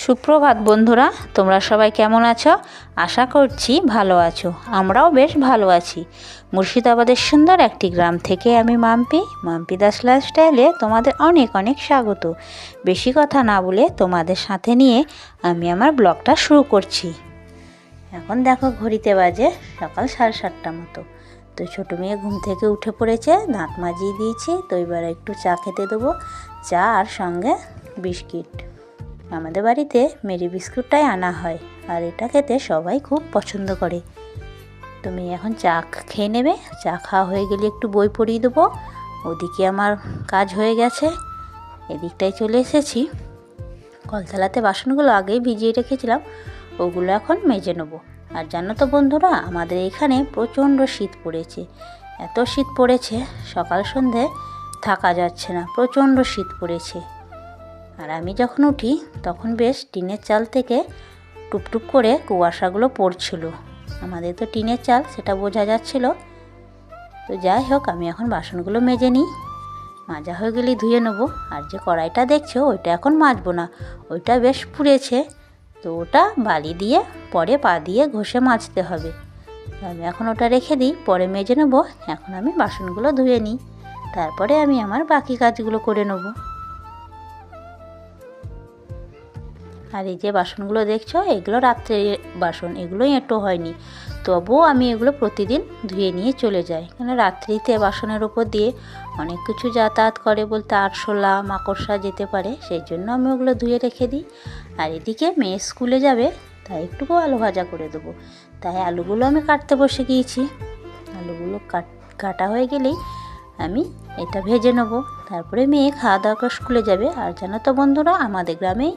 সুপ্রভাত বন্ধুরা, তোমরা সবাই কেমন আছো? আশা করছি ভালো আছো। আমরাও বেশ ভালো আছি। মুর্শিদাবাদের সুন্দর একটি গ্রাম থেকে আমি মাম্পি দাস লাইফস্টাইলে তোমাদের অনেক অনেক স্বাগত। বেশি কথা না বলে তোমাদের সাথে নিয়ে আমি আমার ব্লগটা শুরু করছি। এখন দেখো ঘড়িতে বাজে সকাল 7:30 মতো। তো ছোটো মেয়ে ঘুম থেকে উঠে পড়েছে, দাঁত মাজিয়ে দিয়েছি। তো এবার একটু চা খেতে দেবো, চা আর সঙ্গে বিস্কিট। আমাদের বাড়িতে মেরি বিস্কুটটাই আনা হয়, আর এটা খেতে সবাই খুব পছন্দ করে। তুমি এখন চা খেয়ে নেবে। চা খাওয়া হয়ে গেলে একটু বই পড়িয়ে দেবো। ওদিকে আমার কাজ হয়ে গেছে, এদিকটায় চলে এসেছি। কলতলাতে বাসনগুলো আগেই ভিজিয়ে রেখেছিলাম, ওগুলো এখন মেজে নেবো। আর জানো তো বন্ধুরা, আমাদের এখানে প্রচণ্ড শীত পড়েছে। এত শীত পড়েছে, সকাল সন্ধে থাকা যাচ্ছে না, প্রচণ্ড শীত পড়েছে। আর আমি যখন উঠি তখন বেশ টিনের চাল থেকে টুপটুপ করে কুয়াশাগুলো পড়ছিল। আমাদের তো টিনের চাল, সেটা বোঝা যাচ্ছিল। তো যাই হোক, আমি এখন বাসনগুলো মেজে নিই। মাজা হয়ে গেলেই ধুয়ে নেবো। আর যে কড়াইটা দেখছো, ওইটা এখন মাজবো না, ওইটা বেশ পুড়েছে। তো ওটা বালি দিয়ে পরে পা দিয়ে ঘষে মাজতে হবে। তো আমি এখন ওটা রেখে দিই, পরে মেজে নেবো। এখন আমি বাসনগুলো ধুয়ে নিই, তারপরে আমি আমার বাকি কাজগুলো করে নেবো। আর এই যে বাসনগুলো দেখছো, এগুলো রাত্রে বাসন, এগুলোই এঁটো হয়নি। তবুও আমি এগুলো প্রতিদিন ধুয়ে নিয়ে চলে যাই, কেন রাত্রিতে বাসনের উপর দিয়ে অনেক কিছু যাতায়াত করে, বলতে আরশোলা মাকড়সা যেতে পারে, সেই জন্য আমি ওগুলো ধুয়ে রেখে দিই। আর এদিকে মেয়ে স্কুলে যাবে, তাই একটুকু আলু ভাজা করে দেবো। তাই আলুগুলো আমি কাটতে বসে গিয়েছি। আলুগুলো কাটা হয়ে গেলেই আমি এটা ভেজে নেব, তারপরে মেয়ে খাওয়া দাওয়া করে স্কুলে যাবে। আর জানো তো বন্ধুরা, আমাদের গ্রামেই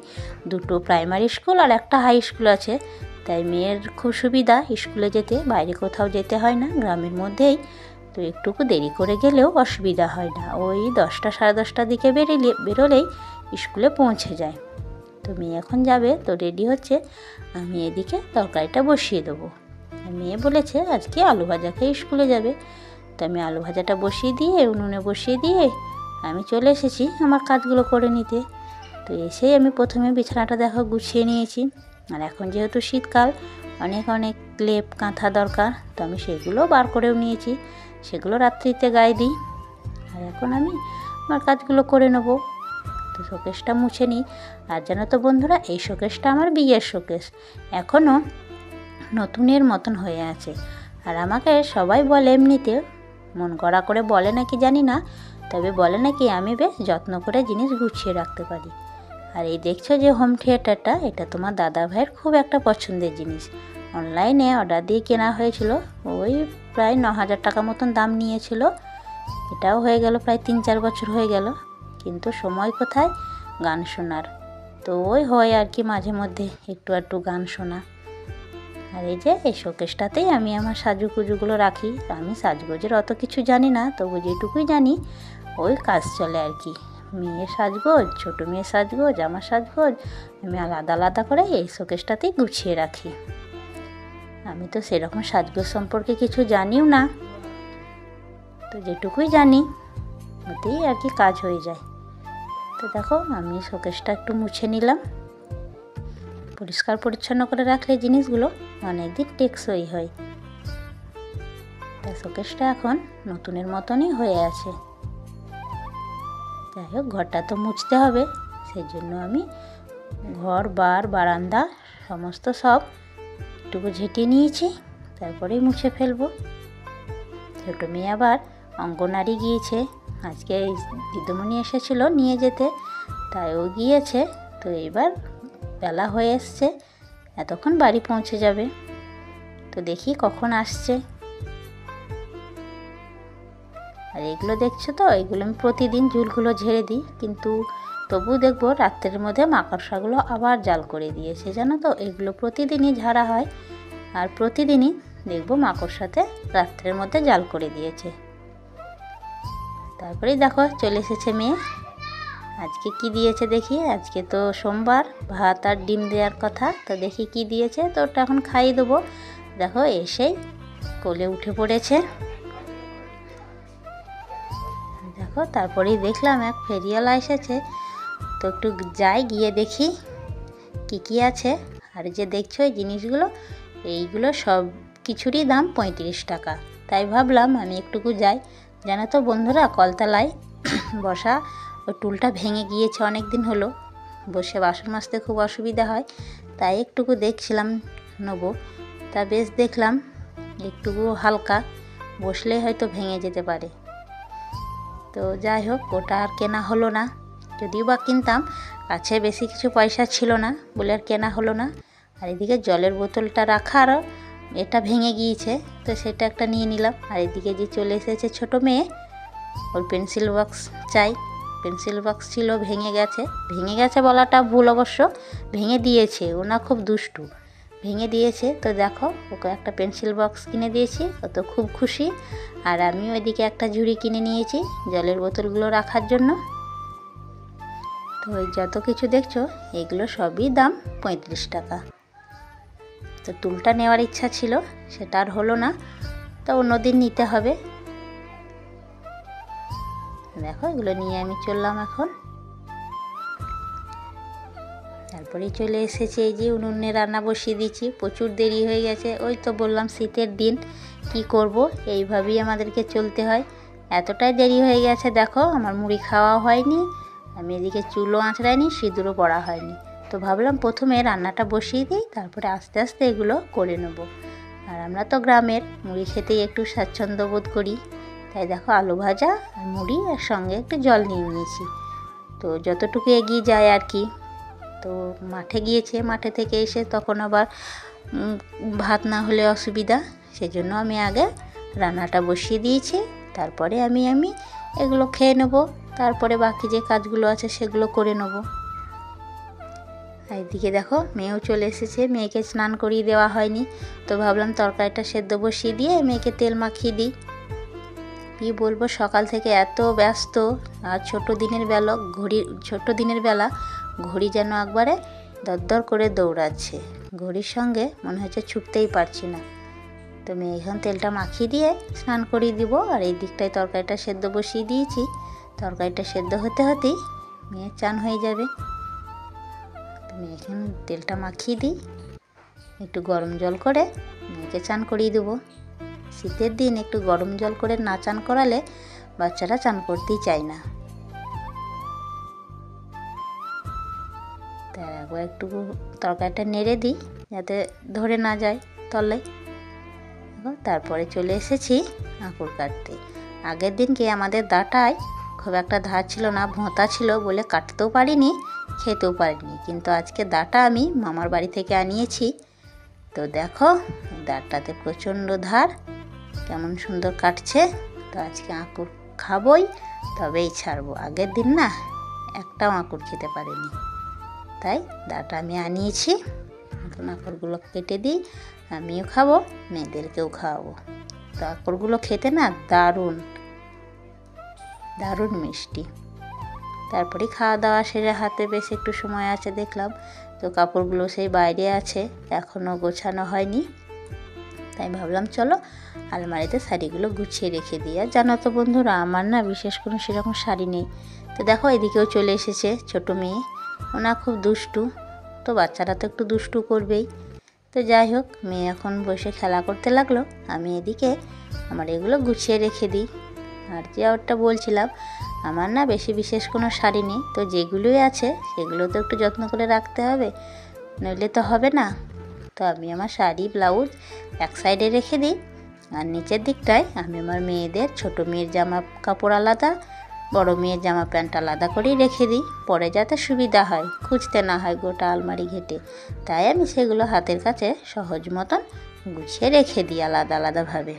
দুটো প্রাইমারি স্কুল আর একটা হাই স্কুল আছে, তাই মেয়ের খুব সুবিধা স্কুলে যেতে, বাইরে কোথাও যেতে হয় না, গ্রামের মধ্যেই। তো একটুকু দেরি করে গেলেও অসুবিধা হয় না, ওই 10টা সাড়ে 10টার দিকে বেরোলেই স্কুলে পৌঁছে যায়। তো মেয়ে এখন যাবে, তো রেডি হচ্ছে। আমি এদিকে তরকারিটা বসিয়ে দেবো। মেয়ে বলেছে আজকে আলু ভাজা খেয়ে স্কুলে যাবে। তো আমি আলু ভাজাটা বসিয়ে দিয়ে উনুনে বসিয়ে দিয়ে আমি চলে এসেছি আমার কাজগুলো করে নিতে। তো এসেই আমি প্রথমে বিছানাটা দেখো গুছিয়ে নিয়েছি। আর এখন যেহেতু শীতকাল, অনেক অনেক লেপ কাঁথা দরকার, তো আমি সেগুলো বার করেও নিয়েছি, সেগুলো রাত্রিতে গায়ে দিই। আর এখন আমি আমার কাজগুলো করে নেবো। তো শোকেসটা মুছে নিই। আর জানো তো বন্ধুরা, এই শোকেসটা আমার বিয়ের শোকেস, এখনও নতুনের মতন হয়ে আছে। আর আমাকে সবাই বলে, এমনিতে মন গড়া করে বলে নাকি জানি না, তবে বলে নাকি আমি বেশ যত্ন করে জিনিস গুছিয়ে রাখতে পারি। আর এই দেখছো যে হোম থিয়েটারটা, এটা তোমার দাদা ভাইয়ের খুব একটা পছন্দের জিনিস। অনলাইনে অর্ডার দিয়ে কেনা হয়েছিল, ওই প্রায় 9,000 টাকা মতন দাম নিয়েছিল। এটাও হয়ে গেল প্রায় 3-4 বছর হয়ে গেল, কিন্তু সময় কোথায় গান শোনার। তো ওই হয় আর কি, মাঝে মধ্যে একটু একটু গান শোনা। আর এই যে এই শোকেসটাতেই আমি আমার সাজুগুজুগুলো রাখি। আমি সাজগোজের অত কিছু জানি না, তবু যেটুকুই জানি ওই কাজ চলে আর কি। মেয়ের সাজগোজ, ছোটো মেয়ের সাজগোজ, আমার সাজগোজ, আমি আলাদা আলাদা করে এই শোকেসটাতেই গুছিয়ে রাখি। আমি তো সেরকম সাজগোজ সম্পর্কে কিছু জানিও না, তো যেটুকুই জানি ওতেই আর কি কাজ হয়ে যায়। তো দেখো, আমি শোকেসটা একটু মুছে নিলাম। পরিষ্কার পরিচ্ছন্ন করে রাখলে জিনিসগুলো অনেক দিন টেকসই হয়। তা শোকেসটা এখন নতুনের মতনই হয়ে আছে। যাই হোক, ঘরটা তো মুছতে হবে, সেই জন্য আমি ঘর বারান্দা সমস্ত সব একটুকু ঝেঁটিয়ে নিয়েছি, তারপরেই মুছে ফেলবো। ছোটো মেয়ে আবার অঙ্গনারী গিয়েছে, আজকে দিদিমণি এসেছিলো নিয়ে যেতে, তাই ও গিয়েছে। তো এবার বেলা হয়ে এসছে, এতক্ষণ বাড়ি পৌঁছে যাবে। তো দেখি কখন আসছে। আর এগুলো দেখছো তো, এগুলো আমি প্রতিদিন ঝুলগুলো ঝেড়ে দিই, কিন্তু তবু দেখবো রাত্রের মধ্যে মাকড়সাগুলো আবার জাল করে দিয়েছে, জানো তো। এগুলো প্রতিদিনই ঝাড়া হয়, আর প্রতিদিনই দেখবো মাকড়সাতে রাত্রের মধ্যে জাল করে দিয়েছে। তারপরেই দেখো চলে এসেছে মেয়ে। আজকে কি দিয়েছে দেখি। আজকে তো সোমবার, ভাত আর ডিম দেওয়ার কথা, তো দেখি কি দিয়েছে। তো ওটা এখন খাইয়ে দেবো। দেখো এসেই কোলে উঠে পড়েছে। দেখো, তারপরেই দেখলাম এক ফেরিওয়ালা এসেছে, তো একটু যাই গিয়ে দেখি কী আছে। আর যে দেখছো এই জিনিসগুলো, এইগুলো সব কিছুরই দাম 35 টাকা। তাই ভাবলাম আমি একটুকু যাই। জানো তো বন্ধুরা, কলতলায় বসা ওই টুলটা ভেঙে গিয়েছে, অনেক দিন হলো, বসে বাসন মাজতে খুব অসুবিধা হয়। তাই একটুকু দেখছিলাম নেবো। তা বেশ দেখলাম একটুকু হালকা, বসলে হয়তো ভেঙে যেতে পারে। তো যাই হোক, ওটা আর কেনা হলো না। যদিও বা কিনতাম, কাছে বেশি কিছু পয়সা ছিল না বলে আর কেনা হলো না। আর এদিকে জলের বোতলটা রাখার এটা ভেঙে গিয়েছে, তো সেটা একটা নিয়ে নিলাম। আর এদিকে যে চলে এসেছে ছোট মেয়ে, ওর পেন্সিল বক্স চাই। পেন্সিল বক্স ছিল, ভেঙে গেছে বলাটা ভুল অবশ্য, ভেঙে দিয়েছে। ওনা খুব দুষ্টু, ভেঙে দিয়েছে। তো দেখো, ওকে একটা পেন্সিল বক্স কিনে দিয়েছি, ও তো খুব খুশি। আর আমিও এদিকে একটা ঝুড়ি কিনে নিয়েছি জলের বোতলগুলো রাখার জন্য। তো ওই যত কিছু দেখছো এগুলো সবই দাম 35 টাকা। তো টুলটা নেওয়ার ইচ্ছা ছিল, সেটা আর হলো না, তো অন্যদিন নিতে হবে। দেখো, এগুলো নিয়ে আমি চললাম এখন। তারপরেই চলে এসেছি, এই যে উনুনে রান্না বসিয়ে দিয়েছি। প্রচুর দেরি হয়ে গেছে, ওই তো বললাম শীতের দিন, কি করব, এইভাবেই আমাদেরকে চলতে হয়। এতটাই দেরি হয়ে গেছে, দেখো আমার মুড়ি খাওয়া হয়নি, আমি এদিকে চুলও আঁচড়াইনি, সিঁদুরও পড়া হয়নি। তো ভাবলাম প্রথমে রান্নাটা বসিয়ে দিই, তারপরে আস্তে আস্তে এগুলো করে নেব। আর আমরা তো গ্রামের, মুড়ি খেতেই একটু স্বাচ্ছন্দ্য বোধ করি। তাই দেখো, আলু ভাজা আর মুড়ি আর সঙ্গে একটু জল নিয়ে নিয়েছি। তো যতটুকু এগিয়ে যায় আর কি। তো মাঠে গিয়েছে, মাঠে থেকে এসে তখন আবার ভাত না হলে অসুবিধা, সেজন্য আমি আগে রান্নাটা বসিয়ে দিয়েছি। তারপরে আমি এগুলো খেয়ে নেব, তারপরে বাকি যে কাজগুলো আছে সেগুলো করে নেব। এইদিকে দেখো, মেয়েও চলে এসেছে, মেয়েকে স্নান করিয়ে দেওয়া হয়নি। তো ভাবলাম তরকারিটা সেদ্ধ বসিয়ে দিয়ে মেয়েকে তেল মাখিয়ে দিই। কী বলবো, সকাল থেকে এত ব্যস্ত। আর ছোট দিনের বেলা ঘড়ি যেন একবারে দরদর করে দৌড়াচ্ছে, ঘড়ির সঙ্গে মনে হচ্ছে ছুটতেই পারছি না। তো মেয়ে এখন তেলটা মাখিয়ে দিয়ে স্নান করিয়ে দিব। আর এই দিকটায় তরকারিটা সেদ্ধ বসিয়ে দিয়েছি। তরকারিটা সেদ্ধ হতে হতেই মেয়ের চান হয়ে যাবে। তো মেয়ে এখন তেলটা মাখিয়ে দিই, একটু গরম জল করে মেয়েকে চান করিয়ে দেবো। শীতের দিন একটু গরম জল করে না চান করালে বাচ্চারা চান করতেই চায় না। তাই একবার একটু তরকারিটা নেড়ে দিই যাতে ধরে না যায় তলায়। তারপরে চলে এসেছি আঁকুর কাটতে। আগের দিনকে আমাদের ডাঁটায় খুব একটা ধার ছিল না, ভোঁতা ছিল বলে কাটতেও পারিনি, খেতেও পারিনি। কিন্তু আজকে ডাঁটা আমি মামার বাড়ি থেকে আনিয়েছি। তো দেখো, ডাঁটাতে প্রচণ্ড ধার, কেমন সুন্দর কাটছে। তো আজকে আঁকুর খাবই, তবেই ছাড়বো। আগের দিন না একটাও আঁকুর খেতে পারিনি, তাই ডাঁটা আমি আনিয়েছি। এখন আঁকুরগুলো কেটে দিই, আমিও খাবো, মেয়েদেরকেও খাওয়াবো। তো আঁকুরগুলো খেতে না দারুণ দারুণ মিষ্টি। তারপরে খাওয়া দাওয়া সেরে হাতে বেশ একটু সময় আছে দেখলাম। তো কাপড়গুলো সেই বাইরে আছে, এখনও গোছানো হয়নি। তাই ভাবলাম চলো আলমারিতে শাড়িগুলো গুছিয়ে রেখে দিই। আর জানো তো বন্ধুরা, আমার না বিশেষ কোনো সেরকম শাড়ি নেই। তো দেখো, এদিকেও চলে এসেছে ছোটো মেয়ে, ওনা খুব দুষ্টু। তো বাচ্চারা তো একটু দুষ্টু করবেই। তো যাই হোক, মেয়ে এখন বসে খেলা করতে লাগলো, আমি এদিকে আমার এগুলো গুছিয়ে রেখে দিই। আর যে ওরটা বলছিলাম, আমার না বেশি বিশেষ কোনো শাড়ি নেই। তো যেগুলোই আছে সেগুলো তো একটু যত্ন করে রাখতে হবে, নইলে তো হবে না। তো আমি আমার শাড়ি ব্লাউজ এক সাইডে রেখে দিই, আর নিচের দিকটায় আমি আমার মেয়েদের, ছোটো মেয়ের জামা কাপড় আলাদা, বড় মেয়ের জামা প্যান্ট আলাদা করেই রেখে দিই, পরে যাতে সুবিধা হয়, খুঁজতে না হয় গোটা আলমারি ঘেটে। তাই আমি সেগুলো হাতের কাছে সহজ মতন গুছিয়ে রেখে দিই আলাদা আলাদাভাবে।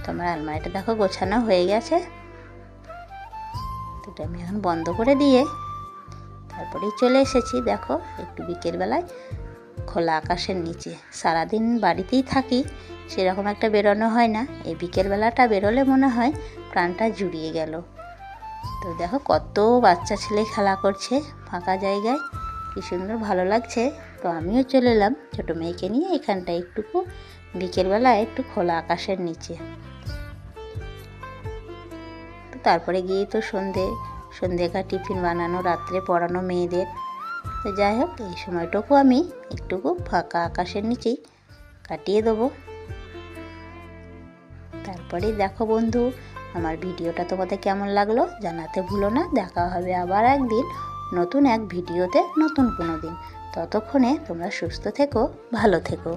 তো আমার আলমারিটা দেখো গোছানো হয়ে গেছে। তো আমি এখন বন্ধ করে দিয়ে তারপরেই চলে এসেছি। দেখো, একটু বিকেলবেলায় খোলা আকাশের নিচে, সারাদিন বাড়িতেই থাকি, সেরকম একটা বেরোনো হয় না। এই বিকেলবেলাটা বেরোলে মনে হয় প্রাণটা জুড়িয়ে গেল। তো দেখো, কত বাচ্চা ছেলে খেলা করছে ফাঁকা জায়গায়, কি সুন্দর ভালো লাগছে। তো আমিও চলে এলাম ছোটো মেয়েকে নিয়ে এখানটায় একটুকু বিকেলবেলায় একটু খোলা আকাশের নিচে। তো তারপরে গিয়ে তো সন্ধেকার টিফিন বানানো, রাত্রে পড়ানো মেয়েদের। তো যাই হোক, এই সময়টুকু আমি একটুকু ফাঁকা আকাশের নিচেই কাটিয়ে দেবো। তারপরে দেখো বন্ধু, আমার ভিডিওটা তোমাদের কেমন লাগলো জানাতে ভুলো না। দেখা হবে আবার একদিন নতুন এক ভিডিওতে, নতুন কোনো দিন। ততক্ষণে তোমরা সুস্থ থেকো, ভালো থেকো।